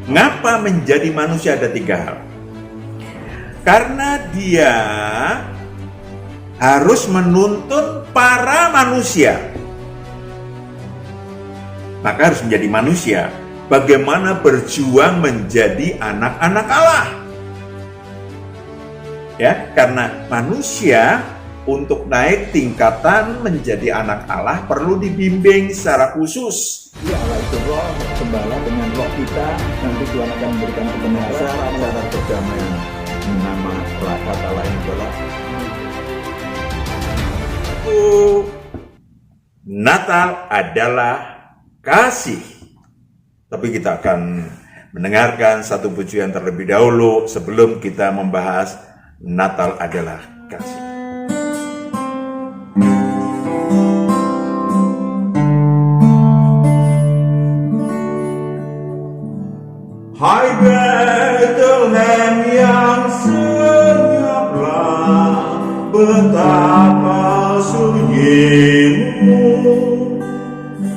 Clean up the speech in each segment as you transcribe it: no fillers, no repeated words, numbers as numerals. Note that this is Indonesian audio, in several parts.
Ngapa menjadi manusia? Ada 3 hal. Karena dia harus menuntun para manusia. Maka harus menjadi manusia. Bagaimana berjuang menjadi anak-anak Allah. Ya, karena manusia untuk naik tingkatan menjadi anak Allah perlu dibimbing secara khusus. Ya, Allah itu roh, gembala dengan roh kita, nanti Tuhan akan memberikan kebenaran, cara perdamaian. Nama kata lain adalah Natal adalah kasih. Tapi kita akan mendengarkan satu pujian terlebih dahulu sebelum kita membahas Natal adalah kasih. Hai Bethlehem yang senyaplah, betapa sunyimu,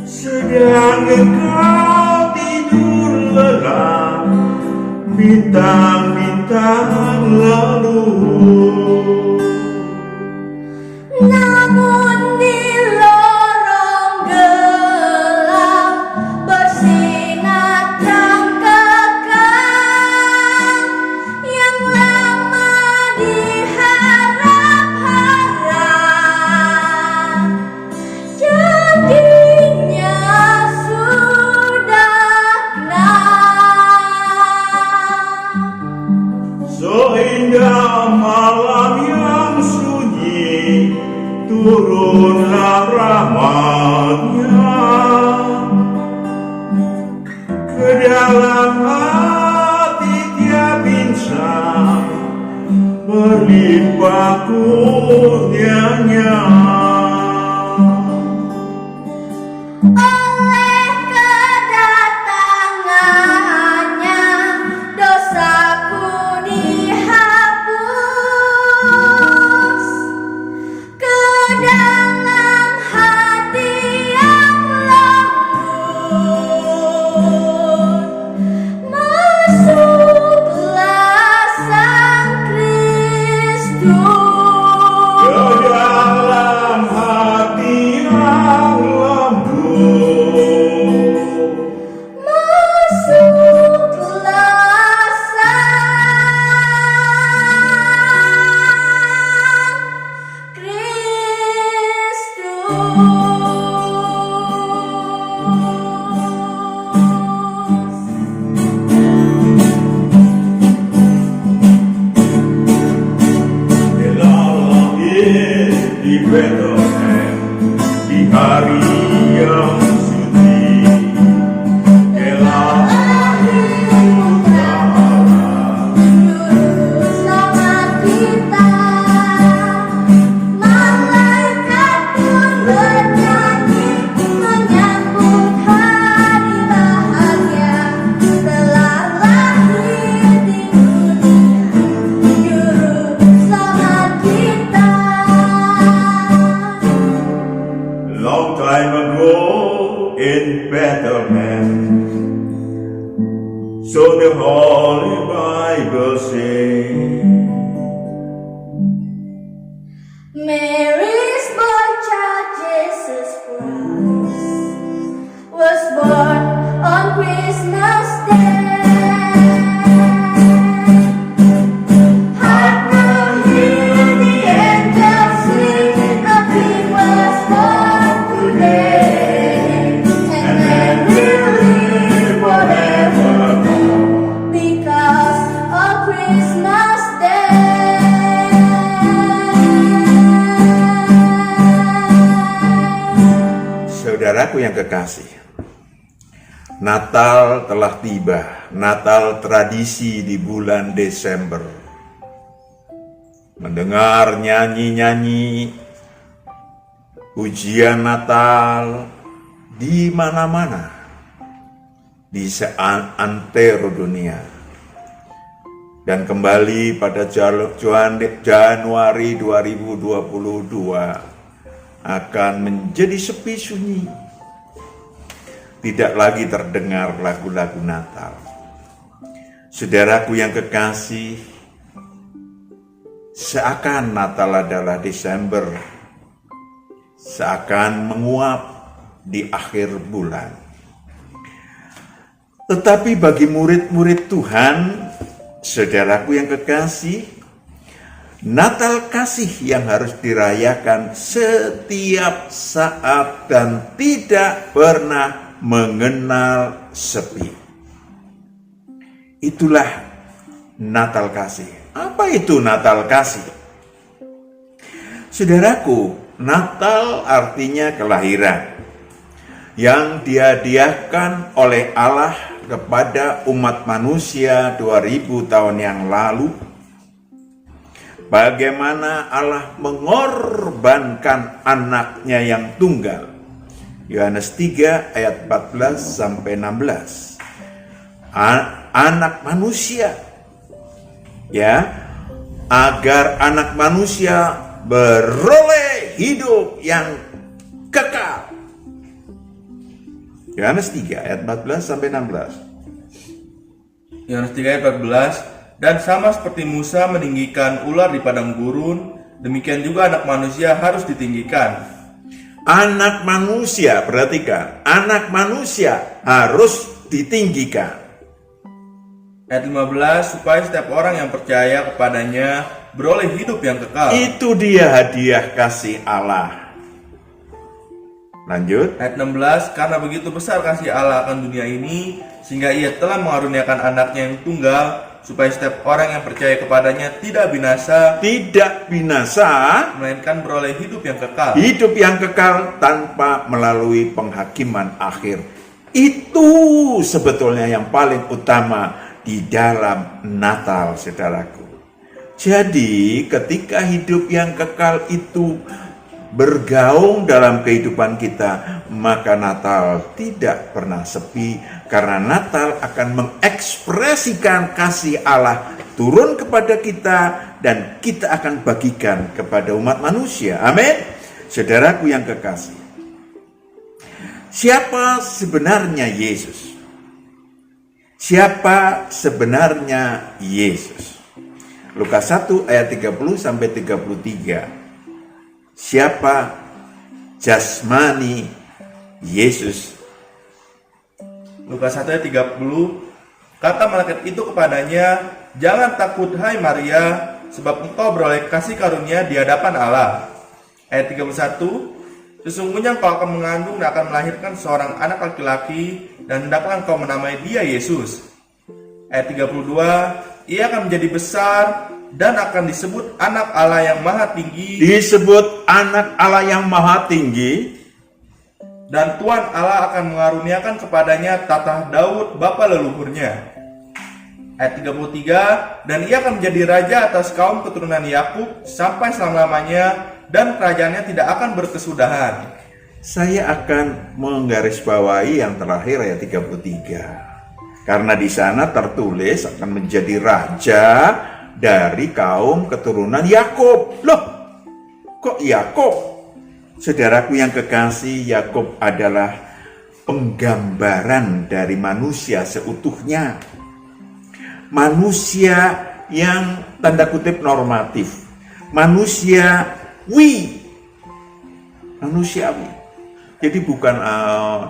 sedang engkau tidur lelap, bintang-bintang lalu. Namun di lorong gelap bersinar terang kekal yang lama diharap-harap, jadinya sudah genap. Seindah malam yang sunyi, turunlah rahmatnya ke dalam hati tiap insan, berlimpah kurnianya. Oleh kedatangannya dosaku dihapus, ke dalam hati yang lembut masuklah Sang Kristus. Ke dalam hati yang lembut, Masuklah Sang telah lahir di Bethlehem di hari yang suci. Telah lahir Putra Allah, Juru Selamat kita, malaikat pun bernyanyi menyambut hari bahagia. Telah lahir di dunia Juru Selamat kita. long time ago in Bethlehem, so the Holy Bible says. Mary's boy child Jesus Christ was born on Christmas Day. Hark now hear the angels sing, a King was born today, and men will live forevermore because of Christmas Day. Saudaraku yang kekasih, Natal telah tiba. Natal tradisi di bulan Desember. Mendengar nyanyi-nyanyi ujian Natal di mana-mana di seantero dunia. Dan kembali pada Januari 2022 akan menjadi sepi sunyi. Tidak lagi terdengar lagu-lagu Natal. Saudaraku yang kekasih, seakan Natal adalah Desember, seakan menguap di akhir bulan. Tetapi bagi murid-murid Tuhan, saudaraku yang kekasih, Natal kasih yang harus dirayakan setiap saat dan tidak pernah mengenal sepi. Itulah Natal kasih. Apa itu Natal kasih? Saudaraku, Natal artinya kelahiran yang dihadiahkan oleh Allah kepada umat manusia 2000 tahun yang lalu. Bagaimana Allah mengorbankan anaknya yang tunggal. Yohanes 3 ayat 14 sampai 16. Anak manusia, ya, agar anak manusia beroleh hidup yang kekal. Yohanes 3 ayat 14 sampai 16. Yohanes 3 ayat 14, dan sama seperti Musa meninggikan ular di padang gurun, demikian juga anak manusia harus ditinggikan. Anak manusia, perhatikan, anak manusia harus ditinggikan. Ayat 15, supaya setiap orang yang percaya kepadanya beroleh hidup yang kekal. Itu dia hadiah kasih Allah. Lanjut. Ayat 16, karena begitu besar kasih Allah akan dunia ini, sehingga ia telah mengaruniakan anaknya yang tunggal, supaya setiap orang yang percaya kepadanya tidak binasa, melainkan beroleh hidup yang kekal. Hidup yang kekal tanpa melalui penghakiman akhir. Itu sebetulnya yang paling utama di dalam Natal, saudaraku. Jadi ketika hidup yang kekal itu bergaung dalam kehidupan kita, maka Natal tidak pernah sepi, karena Natal akan mengekspresikan kasih Allah turun kepada kita dan kita akan bagikan kepada umat manusia. Amin. Saudaraku yang kekasih, siapa sebenarnya Yesus? Siapa sebenarnya Yesus? Lukas 1 ayat 30 sampai 33. Siapa jasmani Yesus? Lukas 1 ayat 30, kata malaikat itu kepadanya, jangan takut hai Maria, sebab engkau beroleh kasih karunia di hadapan Allah. Ayat 31, sesungguhnya engkau akan mengandung dan akan melahirkan seorang anak laki-laki, dan hendaklah engkau menamai dia Yesus. Ayat 32, ia akan menjadi besar dan akan disebut anak Allah yang maha tinggi. Disebut anak Allah yang maha tinggi. Dan Tuhan Allah akan mengaruniakan kepadanya tatah Daud bapa leluhurnya. Ayat 33, dan ia akan menjadi raja atas kaum keturunan Yakub sampai selama-lamanya, dan kerajaannya tidak akan berkesudahan. Saya akan menggarisbawahi yang terakhir ayat 33. Karena di sana tertulis akan menjadi raja dari kaum keturunan Yakub. Loh, kok Yakub? Saudaraku yang kekasih, Yakub adalah penggambaran dari manusia seutuhnya. Manusia yang tanda kutip normatif. Manusiawi. Jadi bukan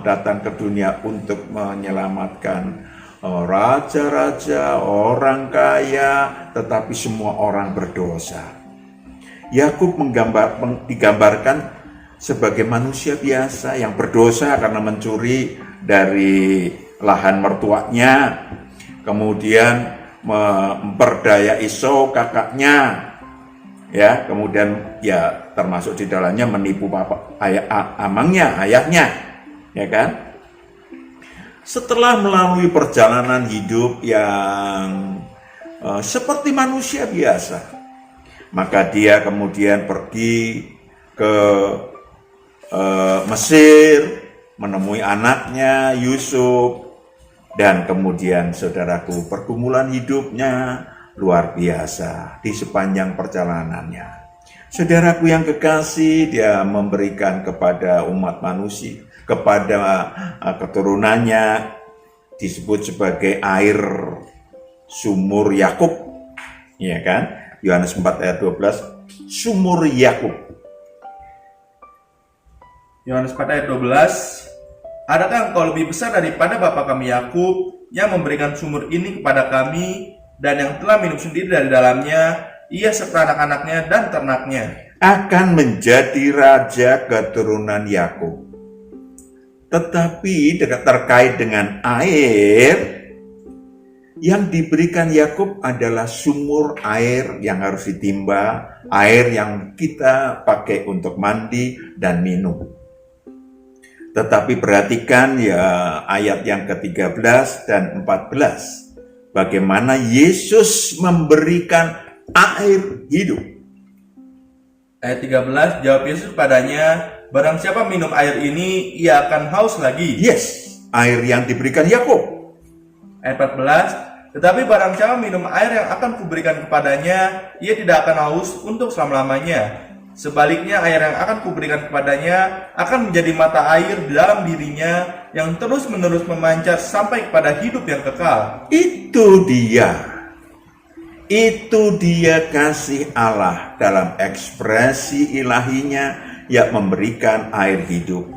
datang ke dunia untuk menyelamatkan raja-raja, orang kaya, tetapi semua orang berdosa. Yakub digambarkan sebagai manusia biasa yang berdosa karena mencuri dari lahan mertuanya, kemudian memperdaya Esau kakaknya, ya, kemudian ya termasuk di dalamnya menipu ayahnya, ya kan? Setelah melalui perjalanan hidup yang seperti manusia biasa, maka dia kemudian pergi ke Mesir, menemui anaknya Yusuf, dan kemudian saudaraku, pergumulan hidupnya luar biasa di sepanjang perjalanannya. Saudaraku yang kekasih, dia memberikan kepada umat manusia, kepada keturunannya, disebut sebagai air sumur Yakub. Ya kan? Yohanes 4 ayat 12, sumur Yakub. Yohanes 4 ayat 12, adakah engkau lebih besar daripada bapa kami Yakub yang memberikan sumur ini kepada kami dan yang telah minum sendiri dari dalamnya, ia serta anak-anaknya dan ternaknya. Akan menjadi raja keturunan Yakub. Tetapi terkait dengan air, yang diberikan Yakub adalah sumur air yang harus ditimba, air yang kita pakai untuk mandi dan minum. Tetapi perhatikan ya ayat yang ke-13 dan 14. Bagaimana Yesus memberikan air hidup. Ayat 13, jawab Yesus padanya, barang siapa minum air ini, ia akan haus lagi. Yes, air yang diberikan Yakub. Ayat 14, tetapi barang siapa minum air yang akan kuberikan kepadanya, ia tidak akan haus untuk selama-lamanya. Sebaliknya air yang akan kuberikan kepadanya akan menjadi mata air di dalam dirinya yang terus-menerus memancar sampai kepada hidup yang kekal. Itu dia. Itu dia kasih Allah dalam ekspresi ilahinya yang memberikan air hidup.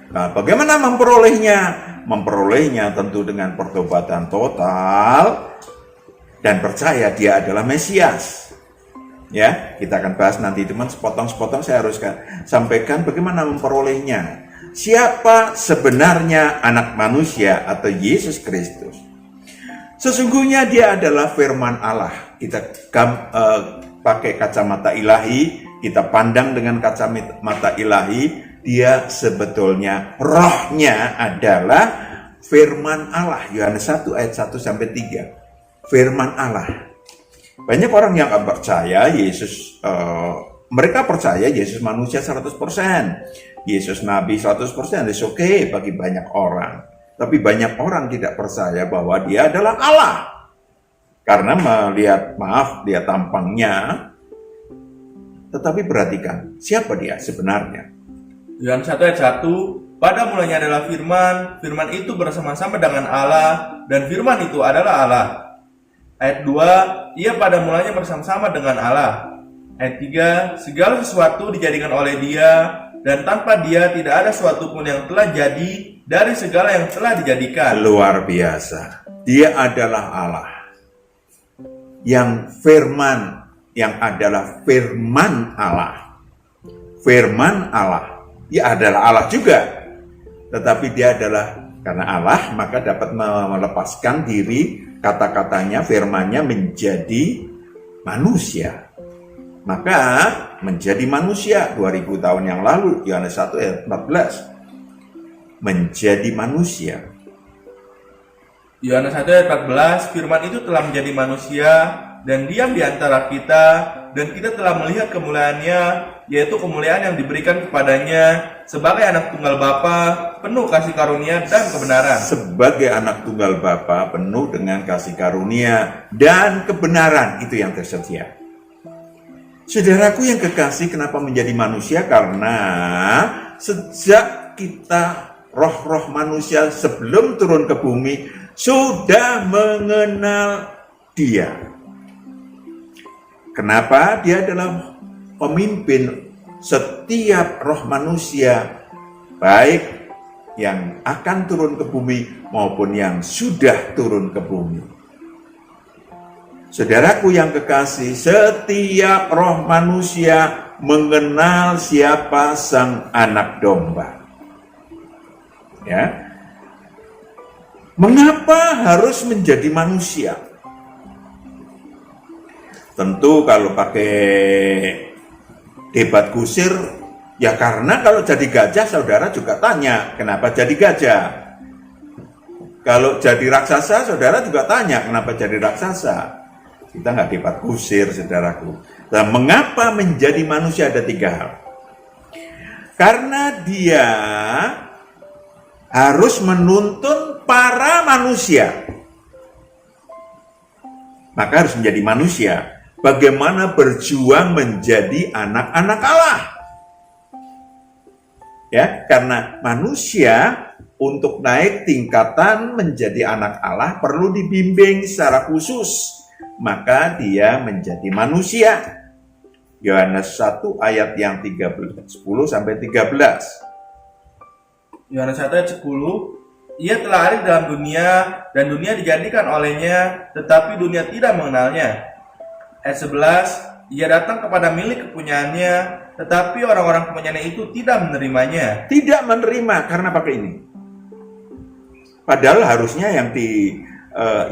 Nah, bagaimana memperolehnya? Memperolehnya tentu dengan pertobatan total dan percaya dia adalah Mesias. Ya, kita akan bahas nanti teman, sepotong-sepotong saya harus sampaikan bagaimana memperolehnya. Siapa sebenarnya anak manusia atau Yesus Kristus? Sesungguhnya dia adalah firman Allah. Kita pakai kacamata ilahi, kita pandang dengan kacamata ilahi, dia sebetulnya rohnya adalah firman Allah. Yohanes 1 ayat 1 sampai 3. Firman Allah. Banyak orang yang percaya Yesus, mereka percaya Yesus manusia 100%. Yesus nabi 100%, it's okay bagi banyak orang. Tapi banyak orang tidak percaya bahwa dia adalah Allah. Karena melihat, dia tampangnya. Tetapi perhatikan, siapa dia sebenarnya? Yohanes 1 ayat 1, pada mulanya adalah firman, firman itu bersama-sama dengan Allah, dan firman itu adalah Allah. Ayat 2, ia pada mulanya bersama-sama dengan Allah. Ayat 3, segala sesuatu dijadikan oleh dia, dan tanpa dia tidak ada suatu pun yang telah jadi dari segala yang telah dijadikan. Luar biasa. Dia adalah Allah. Yang firman, yang adalah firman Allah. Firman Allah. Dia adalah Allah juga. Tetapi dia adalah, karena Allah, maka dapat melepaskan diri, kata-katanya, firmannya menjadi manusia. Maka menjadi manusia 2000 tahun yang lalu, Yohanes 1 ayat 14. Menjadi manusia. Yohanes 1 ayat 14, firman itu telah menjadi manusia dan diam di antara kita, dan kita telah melihat kemuliaannya, yaitu kemuliaan yang diberikan kepadanya sebagai anak tunggal Bapa, penuh kasih karunia dan kebenaran. Sebagai anak tunggal Bapa, penuh dengan kasih karunia dan kebenaran, itu yang tersedia. Saudaraku yang kekasih, kenapa menjadi manusia? Karena sejak kita roh-roh manusia sebelum turun ke bumi sudah mengenal dia. Kenapa? Dia adalah pemimpin setiap roh manusia, baik yang akan turun ke bumi maupun yang sudah turun ke bumi. Saudaraku yang kekasih, setiap roh manusia mengenal siapa sang anak domba. Ya. Mengapa harus menjadi manusia? Tentu kalau pakai debat kusir, ya karena kalau jadi gajah saudara juga tanya, kenapa jadi gajah? Kalau jadi raksasa saudara juga tanya, kenapa jadi raksasa? Kita nggak debat kusir, saudaraku. Nah, mengapa menjadi manusia? Ada 3 hal. Karena dia harus menuntun para manusia. Maka harus menjadi manusia. Bagaimana berjuang menjadi anak-anak Allah. Ya, karena manusia untuk naik tingkatan menjadi anak Allah perlu dibimbing secara khusus. Maka dia menjadi manusia. Yohanes 1 ayat yang 10 sampai 13. Yohanes 1 ayat 10, ia telah hadir dalam dunia, dan dunia dijadikan olehnya, tetapi dunia tidak mengenalnya. Ayat 11, ia datang kepada milik kepunyaannya, tetapi orang-orang kepunyaannya itu tidak menerimanya. Tidak menerima karena pakai ini. Padahal harusnya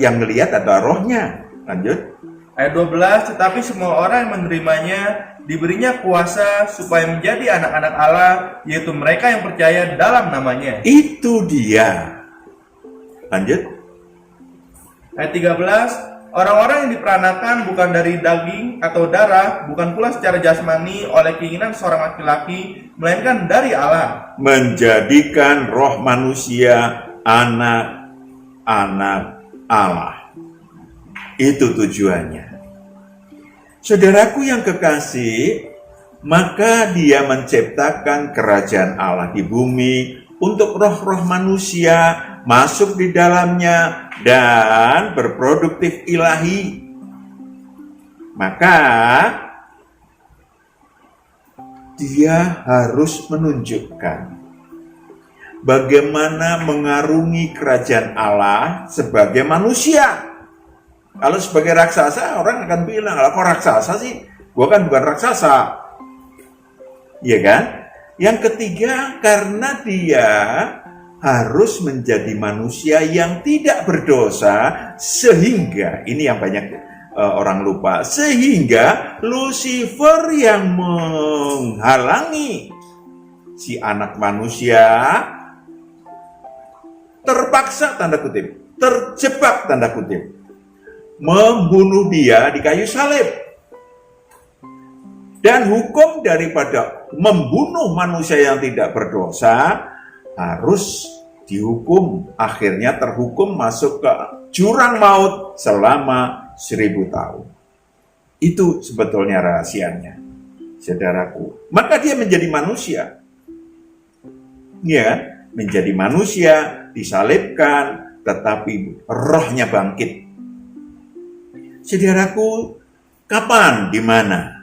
yang melihat adalah rohnya. Lanjut. Ayat 12, tetapi semua orang yang menerimanya diberinya kuasa supaya menjadi anak-anak Allah, yaitu mereka yang percaya dalam namanya. Itu dia. Lanjut. Ayat 13, orang-orang yang diperanakan bukan dari daging atau darah, bukan pula secara jasmani oleh keinginan seorang laki-laki, melainkan dari Allah. Menjadikan roh manusia anak-anak Allah. Itu tujuannya. Saudaraku yang kekasih, maka dia menciptakan kerajaan Allah di bumi untuk roh-roh manusia masuk di dalamnya dan berproduktif ilahi. Maka dia harus menunjukkan bagaimana mengarungi kerajaan Allah sebagai manusia. Kalau sebagai raksasa, orang akan bilang, kok raksasa sih? Gua kan bukan raksasa. Iya kan? Yang ketiga, karena dia harus menjadi manusia yang tidak berdosa, sehingga, ini yang banyak orang lupa, sehingga Lucifer yang menghalangi si anak manusia terpaksa, tanda kutip, terjebak, tanda kutip, membunuh dia di kayu salib. Dan hukum daripada membunuh manusia yang tidak berdosa harus dihukum, akhirnya terhukum masuk ke jurang maut selama 1000 tahun. Itu sebetulnya rahasianya, saudaraku. Maka dia menjadi manusia. Ya, menjadi manusia, disalibkan, tetapi rohnya bangkit. Saudaraku, kapan, di mana?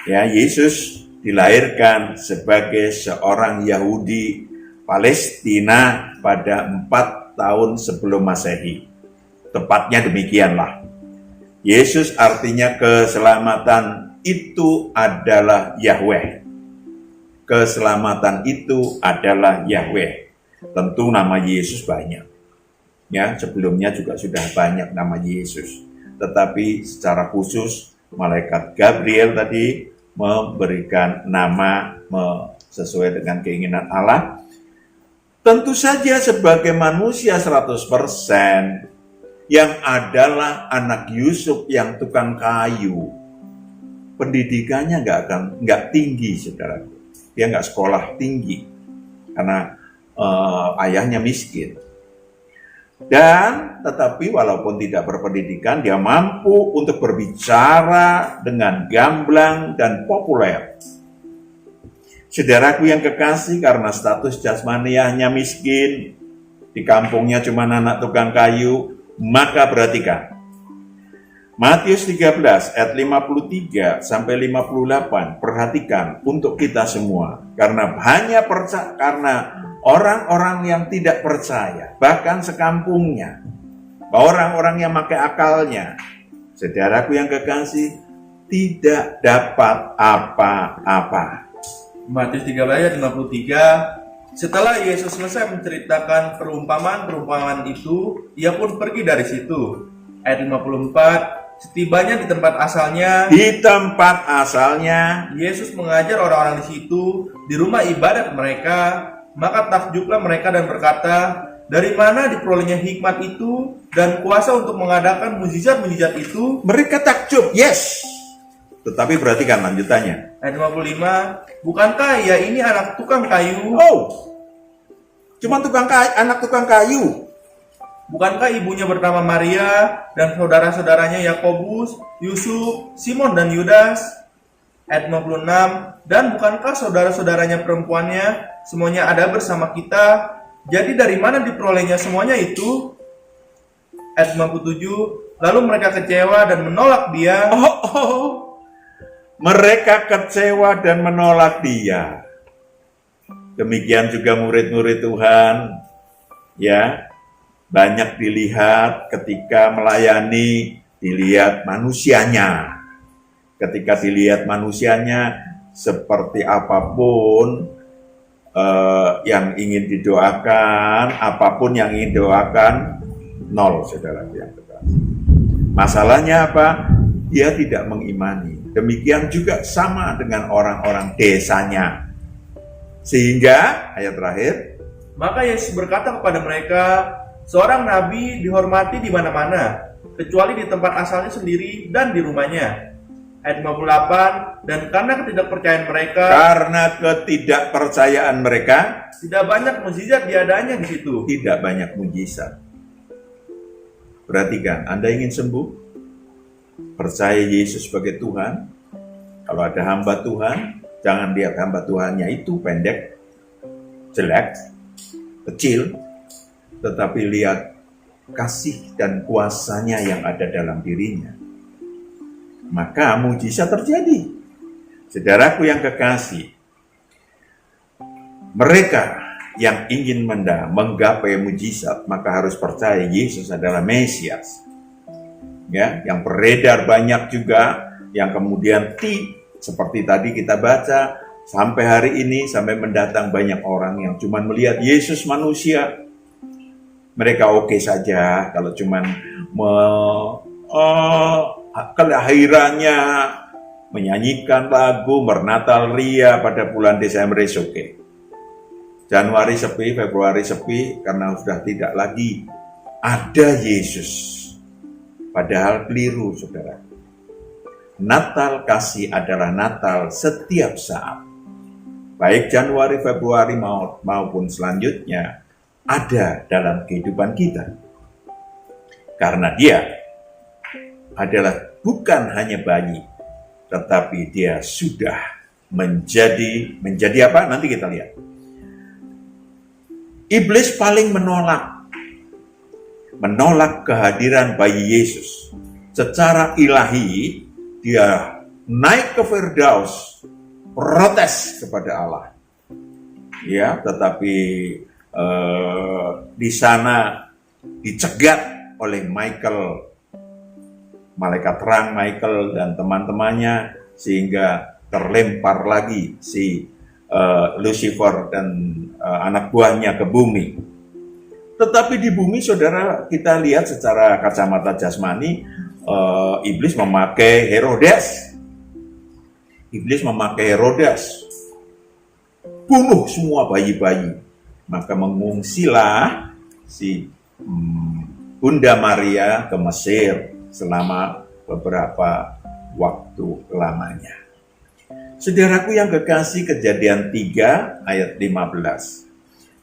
Ya, Yesus dilahirkan sebagai seorang Yahudi Palestina pada 4 tahun sebelum Masehi. Tepatnya demikianlah. Yesus artinya keselamatan itu adalah Yahweh. Keselamatan itu adalah Yahweh. Tentu nama Yesus banyak. Ya, sebelumnya juga sudah banyak nama Yesus. Tetapi secara khusus malaikat Gabriel tadi memberikan nama sesuai dengan keinginan Allah. Tentu saja sebagai manusia 100% yang adalah anak Yusuf yang tukang kayu. Pendidikannya nggak tinggi, saudara. Dia nggak sekolah tinggi karena ayahnya miskin. Dan tetapi walaupun tidak berpendidikan, dia mampu untuk berbicara dengan gamblang dan populer. Saudaraku yang kekasih, karena status jasmaniahnya miskin, di kampungnya cuma anak tukang kayu, maka perhatikan. Matius 13 ayat 53 sampai 58, perhatikan untuk kita semua. Karena karena orang-orang yang tidak percaya, bahkan sekampungnya, orang-orang yang pakai akalnya, saudaraku yang kekasih, tidak dapat apa-apa. Matius 13 ayat 53, setelah Yesus selesai menceritakan perumpamaan-perumpamaan itu, ia pun pergi dari situ. Ayat 54, setibanya di tempat asalnya, Yesus mengajar orang-orang di situ, di rumah ibadat mereka. Maka takjublah mereka dan berkata, dari mana diperolehnya hikmat itu dan kuasa untuk mengadakan mujizat-mujizat itu? Mereka takjub, yes. Tetapi perhatikan lanjutannya. Ayat 55, bukankah ia ini anak tukang kayu? Oh, cuma anak tukang kayu. Bukankah ibunya bernama Maria dan saudara-saudaranya Yakobus, Yusuf, Simon dan Yudas? Ayat 56, dan bukankah saudara-saudaranya perempuannya semuanya ada bersama kita? Jadi dari mana diperolehnya semuanya itu? Ayat 57, lalu mereka kecewa dan menolak dia. Mereka kecewa dan menolak dia. Demikian juga murid-murid Tuhan, ya, banyak dilihat ketika melayani, dilihat manusianya. Ketika dilihat manusianya, seperti apapun yang ingin didoakan, apapun yang ingin didoakan, nol, saudara yang terkasih. Masalahnya apa? Dia tidak mengimani. Demikian juga sama dengan orang-orang desanya. Sehingga, ayat terakhir, Maka Yesus berkata kepada mereka, seorang nabi dihormati di mana-mana, kecuali di tempat asalnya sendiri dan di rumahnya. Ayat 58, dan karena ketidakpercayaan mereka, tidak banyak mukjizat diadanya di situ. tidak banyak mujizat. Perhatikan, Anda ingin sembuh? Percaya Yesus sebagai Tuhan. Kalau ada hamba Tuhan, jangan lihat hamba Tuhannya itu pendek, jelek, kecil, tetapi lihat kasih dan kuasanya yang ada dalam dirinya. Maka mujizat terjadi. Saudaraku yang kekasih, mereka yang ingin menggapai mujizat, maka harus percaya Yesus adalah Mesias. Ya, yang beredar banyak juga, yang kemudian seperti tadi kita baca, sampai hari ini, sampai mendatang banyak orang yang cuma melihat Yesus manusia. Mereka oke saja kalau cuma kelahirannya, menyanyikan lagu, bernatal ria pada bulan Desember, oke. Januari sepi, Februari sepi, karena sudah tidak lagi ada Yesus. Padahal keliru, saudara. Natal kasih adalah Natal setiap saat. Baik Januari, Februari maupun selanjutnya ada dalam kehidupan kita. Karena dia adalah bukan hanya bayi, tetapi dia sudah menjadi apa? Nanti kita lihat. Iblis paling menolak kehadiran bayi Yesus. Secara ilahi, dia naik ke Firdaus, protes kepada Allah. Ya, tetapi di sana dicegat oleh malaikat terang Michael dan teman-temannya, sehingga terlempar lagi si Lucifer dan anak buahnya ke bumi. Tetapi di bumi, saudara, kita lihat secara kacamata jasmani, iblis memakai Herodes. Bunuh semua bayi-bayi. Maka mengungsilah si Bunda Maria ke Mesir selama beberapa waktu lamanya. Saudaraku yang kekasih, Kejadian 3 ayat 15.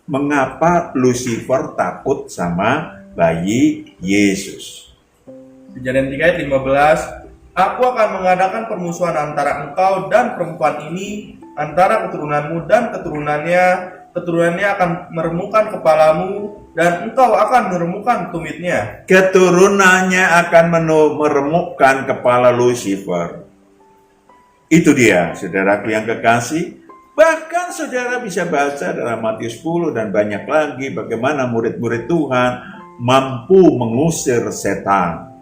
Mengapa Lucifer takut sama bayi Yesus? Kejadian 3 ayat 15, Aku akan mengadakan permusuhan antara engkau dan perempuan ini, antara keturunanmu dan keturunannya akan meremukkan kepalamu, dan engkau akan meremukkan tumitnya. Keturunannya akan meremukkan kepala Lucifer. Itu dia, saudaraku yang kekasih. Bahkan saudara bisa baca dalam Matius 10 dan banyak lagi bagaimana murid-murid Tuhan mampu mengusir setan.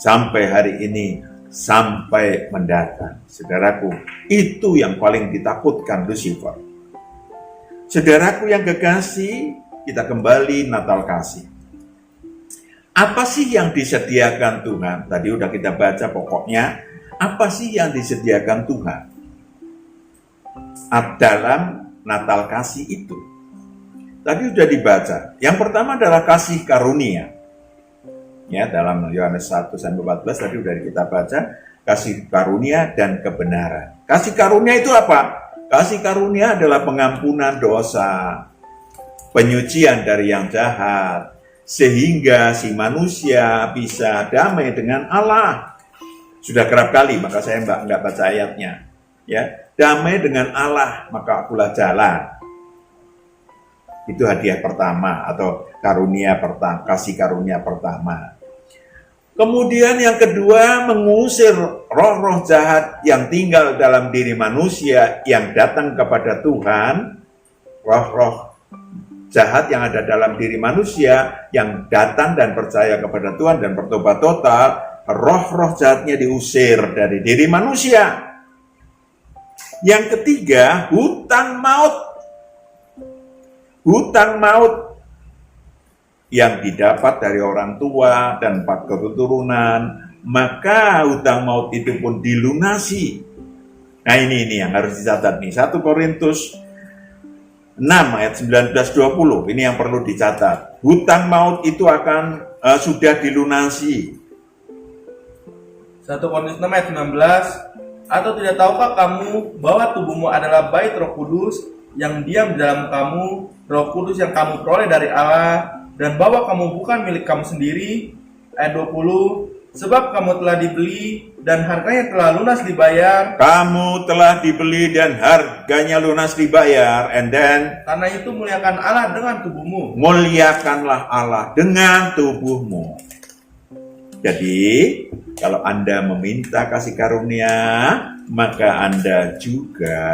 Sampai hari ini, sampai mendatang. Saudaraku, itu yang paling ditakutkan Lucifer. Saudaraku yang kekasih, kita kembali Natal kasih. Apa sih yang disediakan Tuhan? Tadi udah kita baca pokoknya. Apa sih yang disediakan Tuhan dalam Natal kasih itu? Tadi sudah dibaca. Yang pertama adalah kasih karunia. Ya, dalam Yohanes 1-14 tadi sudah kita baca, kasih karunia dan kebenaran. Kasih karunia itu apa? Kasih karunia adalah pengampunan dosa, penyucian dari yang jahat, sehingga si manusia bisa damai dengan Allah. Sudah kerap kali, maka saya nggak baca ayatnya. Ya, damai dengan Allah, maka akulah jalan. Itu hadiah pertama atau karunia pertama, kasih karunia pertama. Kemudian yang kedua, mengusir roh-roh jahat yang tinggal dalam diri manusia yang datang kepada Tuhan. Roh-roh jahat yang ada dalam diri manusia yang datang dan percaya kepada Tuhan dan bertobat total, roh-roh jahatnya diusir dari diri manusia. Yang ketiga, hutang maut. Hutang maut yang didapat dari orang tua dan 4 keturunan, maka hutang maut itu pun dilunasi. Nah ini yang harus dicatat nih, 1 Korintus 6 ayat 19-20, ini yang perlu dicatat. Hutang maut itu akan sudah dilunasi. 1 Korintus 6 ayat 19, atau tidak tahukah kamu bahwa tubuhmu adalah bait Roh Kudus yang diam di dalam kamu, Roh Kudus yang kamu peroleh dari Allah, dan bahwa kamu bukan milik kamu sendiri. Ayat 20, sebab kamu telah dibeli dan harganya telah lunas dibayar. Kamu telah dibeli dan harganya lunas dibayar. And then, Karena itu muliakan Allah dengan tubuhmu. muliakanlah Allah dengan tubuhmu. Jadi, kalau Anda meminta kasih karunia, maka Anda juga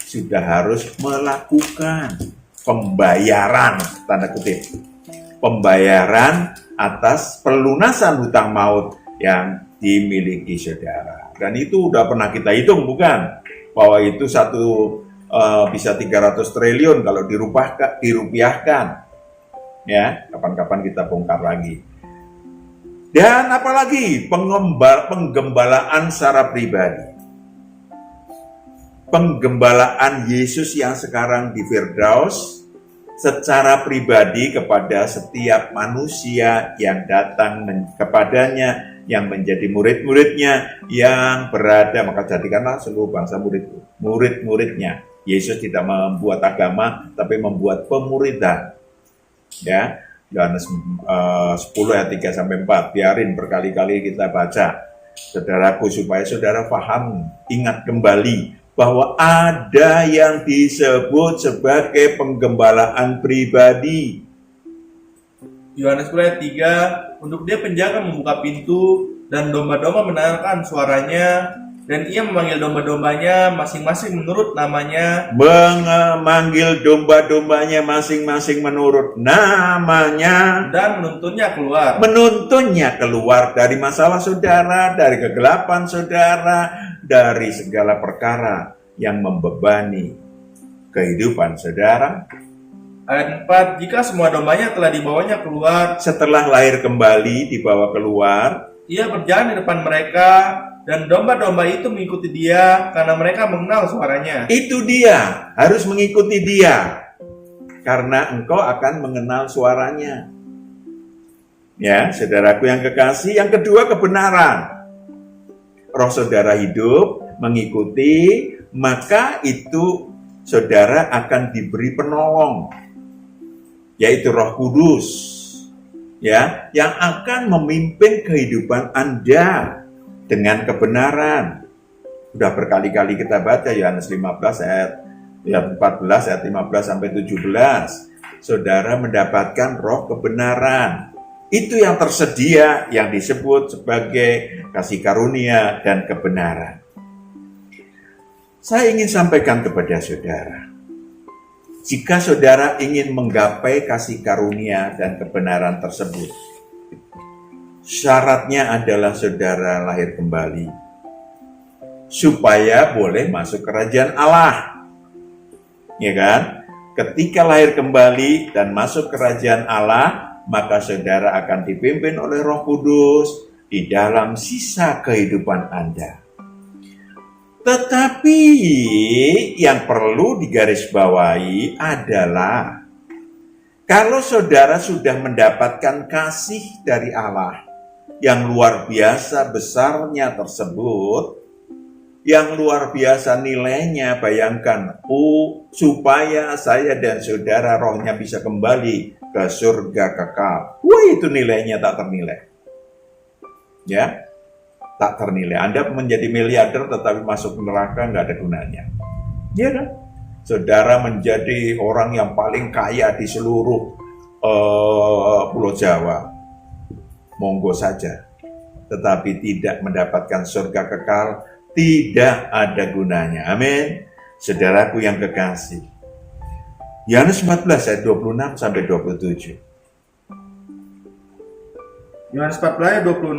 sudah harus melakukan pembayaran, tanda kutip. Pembayaran atas pelunasan hutang maut yang dimiliki saudara. Dan itu udah pernah kita hitung, bukan? Bahwa itu bisa 300 triliun kalau dirupiahkan. Ya, kapan-kapan kita bongkar lagi. Dan apalagi penggembalaan secara pribadi. Penggembalaan Yesus yang sekarang di Firdaus secara pribadi kepada setiap manusia yang datang kepadanya, yang menjadi murid-muridnya, yang berada, maka jadikanlah seluruh bangsa murid-muridnya. Yesus tidak membuat agama, tapi membuat pemuridan. Ya, Yohanes 10 ayat 3-4, biarin berkali-kali kita baca, saudaraku, supaya saudara paham, ingat kembali, bahwa ada yang disebut sebagai penggembalaan pribadi. Yohanes 10 ayat 3, untuk dia penjaga membuka pintu dan domba-domba mendengarkan suaranya, dan ia memanggil domba-dombanya masing-masing menurut namanya. Memanggil domba-dombanya masing-masing menurut namanya. Dan menuntunnya keluar. Menuntunnya keluar dari masalah saudara, dari kegelapan saudara, dari segala perkara yang membebani kehidupan saudara. Ayat 4, jika semua dombanya telah dibawanya keluar, setelah lahir kembali dibawa keluar, ia berjalan di depan mereka, dan domba-domba itu mengikuti dia karena mereka mengenal suaranya. Itu dia, harus mengikuti dia karena engkau akan mengenal suaranya. Ya, saudaraku yang kekasih, yang kedua kebenaran. Roh saudara hidup, mengikuti, maka itu saudara akan diberi penolong, yaitu Roh Kudus, ya, yang akan memimpin kehidupan Anda dengan kebenaran. Sudah berkali-kali kita baca Yohanes 15 ayat 14 ayat 15 sampai 17. Saudara mendapatkan roh kebenaran. Itu yang tersedia, yang disebut sebagai kasih karunia dan kebenaran. Saya ingin sampaikan kepada saudara, jika saudara ingin menggapai kasih karunia dan kebenaran tersebut, syaratnya adalah saudara lahir kembali, supaya boleh masuk kerajaan Allah. Ya kan? Ketika lahir kembali dan masuk kerajaan Allah, maka saudara akan dipimpin oleh Roh Kudus di dalam sisa kehidupan Anda. Tetapi yang perlu digarisbawahi adalah kalau saudara sudah mendapatkan kasih dari Allah yang luar biasa besarnya tersebut, yang luar biasa nilainya, bayangkan, supaya saya dan saudara rohnya bisa kembali ke surga kekal. Wah, itu nilainya tak ternilai. Ya, tak ternilai. Anda menjadi miliarder tetapi masuk neraka nggak ada gunanya. Ya kan? saudara menjadi orang yang paling kaya di seluruh Pulau Jawa, monggo saja. Tetapi tidak mendapatkan surga kekal, tidak ada gunanya. Amin. Saudaraku yang kekasih. Yohanes 14 ayat 26 sampai 27. Yohanes 14 ayat 26.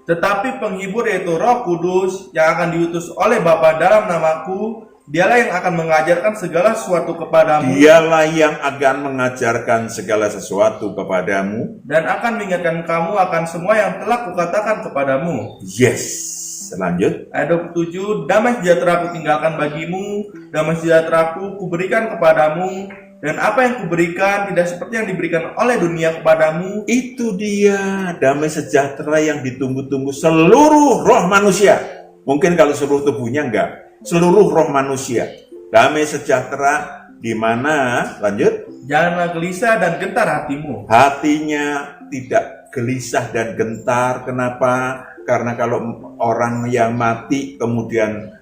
Tetapi penghibur yaitu Roh Kudus yang akan diutus oleh Bapa dalam namaku, dialah yang akan mengajarkan segala sesuatu kepadamu. Dialah yang akan mengajarkan segala sesuatu kepadamu. Dan akan mengingatkan kamu akan semua yang telah kukatakan kepadamu. Yes. Lanjut. Ayat 27, damai sejahtera ku tinggalkan bagimu, damai sejahtera ku kuberikan kepadamu, dan apa yang kuberikan tidak seperti yang diberikan oleh dunia kepadamu. Itu dia damai sejahtera yang ditunggu-tunggu seluruh roh manusia. Mungkin kalau seluruh tubuhnya enggak, seluruh roh manusia. Damai sejahtera di mana? Lanjut. Janganlah gelisah dan gentar hatimu. Hatinya tidak gelisah dan gentar. Kenapa? Karena kalau orang yang mati kemudian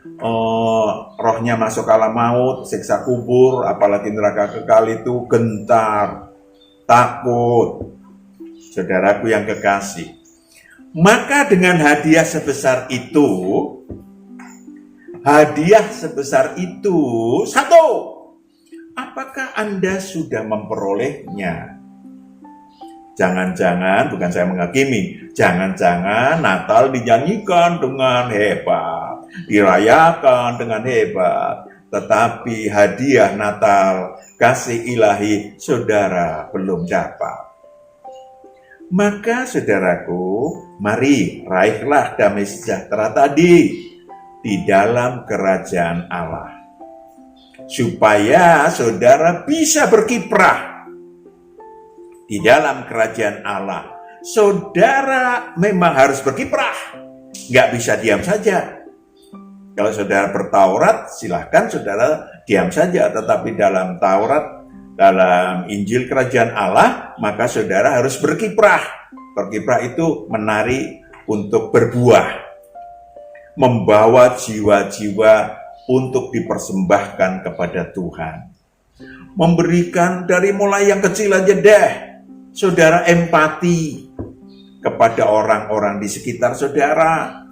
rohnya masuk alam maut, siksa kubur, apalagi neraka kekal itu gentar, takut. Saudaraku yang kekasih. Maka dengan hadiah sebesar itu, satu, apakah Anda sudah memperolehnya? Jangan-jangan, bukan saya menghakimi, jangan-jangan Natal dinyanyikan dengan hebat, dirayakan dengan hebat, tetapi hadiah Natal, kasih ilahi, saudara belum dapat. Maka saudaraku, mari raihlah damai sejahtera tadi di dalam kerajaan Allah, supaya saudara bisa berkiprah di dalam kerajaan Allah. Saudara memang harus berkiprah, nggak bisa diam saja. Kalau saudara bertaurat, silahkan saudara diam saja. Tetapi dalam Taurat, dalam Injil kerajaan Allah, maka saudara harus berkiprah. Berkiprah itu menari untuk berbuah, membawa jiwa-jiwa untuk dipersembahkan kepada Tuhan. Memberikan dari mulai yang kecil aja deh. Saudara empati kepada orang-orang di sekitar saudara.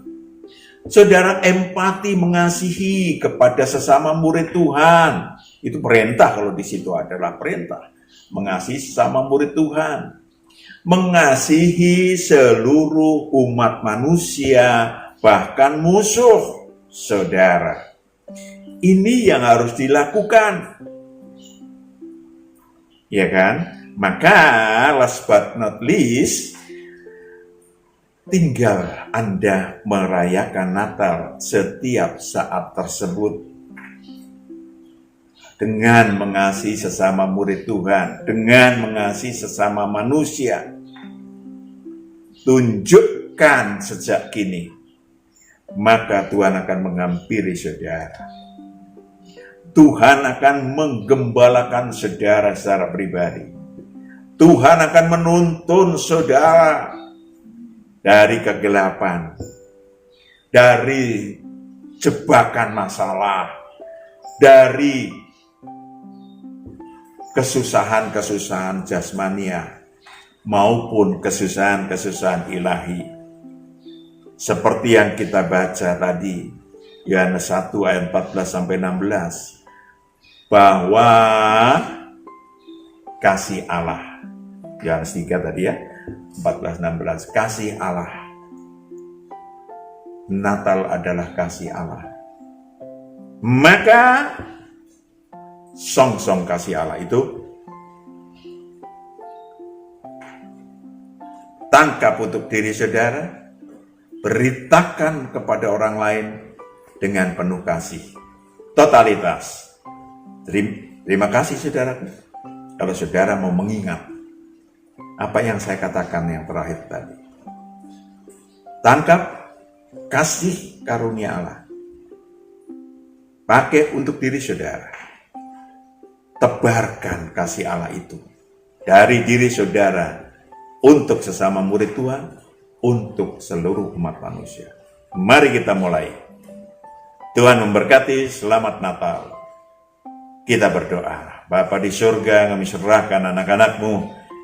Saudara empati mengasihi kepada sesama murid Tuhan. Itu perintah, kalau di situ adalah perintah. Mengasihi sesama murid Tuhan. Mengasihi seluruh umat manusia, bahkan musuh saudara. Ini yang harus dilakukan. Ya kan? Maka last but not least, tinggal Anda merayakan Natal setiap saat tersebut dengan mengasihi sesama murid Tuhan, dengan mengasihi sesama manusia. Tunjukkan sejak kini, maka Tuhan akan menghampiri saudara. Tuhan akan menggembalakan saudara secara pribadi. Tuhan akan menuntun saudara dari kegelapan, dari jebakan masalah, dari kesusahan-kesusahan jasmania, maupun kesusahan-kesusahan ilahi. Seperti yang kita baca tadi, Yohanes 1 ayat 14-16, bahwa kasih Allah, Yohanes 3 tadi ya, 14-16, kasih Allah. Natal adalah kasih Allah. Maka song-song kasih Allah itu tangkap untuk diri saudara, beritakan kepada orang lain dengan penuh kasih. Totalitas. Terima kasih saudaraku. Kalau saudara mau mengingat apa yang saya katakan yang terakhir tadi. Tangkap kasih karunia Allah. Pakai untuk diri saudara. Tebarkan kasih Allah itu dari diri saudara untuk sesama murid Tuhan, untuk seluruh umat manusia. Mari kita mulai. Tuhan memberkati, selamat Natal. Kita berdoa. Bapa di surga, kami serahkan anak-anak-Mu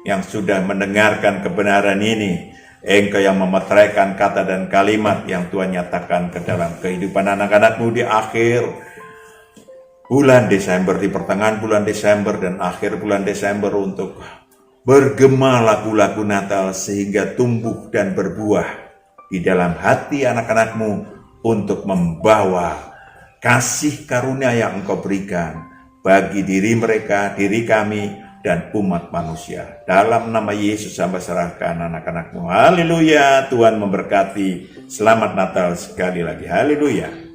yang sudah mendengarkan kebenaran ini. Engkau yang memeteraikan kata dan kalimat yang Tuhan nyatakan ke dalam kehidupan anak-anak-Mu di akhir bulan Desember, di pertengahan bulan Desember dan akhir bulan Desember, untuk bergema lagu-lagu Natal sehingga tumbuh dan berbuah di dalam hati anak-anak-Mu untuk membawa kasih karunia yang Engkau berikan bagi diri mereka, diri kami, dan umat manusia. Dalam nama Yesus hamba serahkan anak-anak-Mu. Haleluya, Tuhan memberkati. Selamat Natal sekali lagi. Haleluya.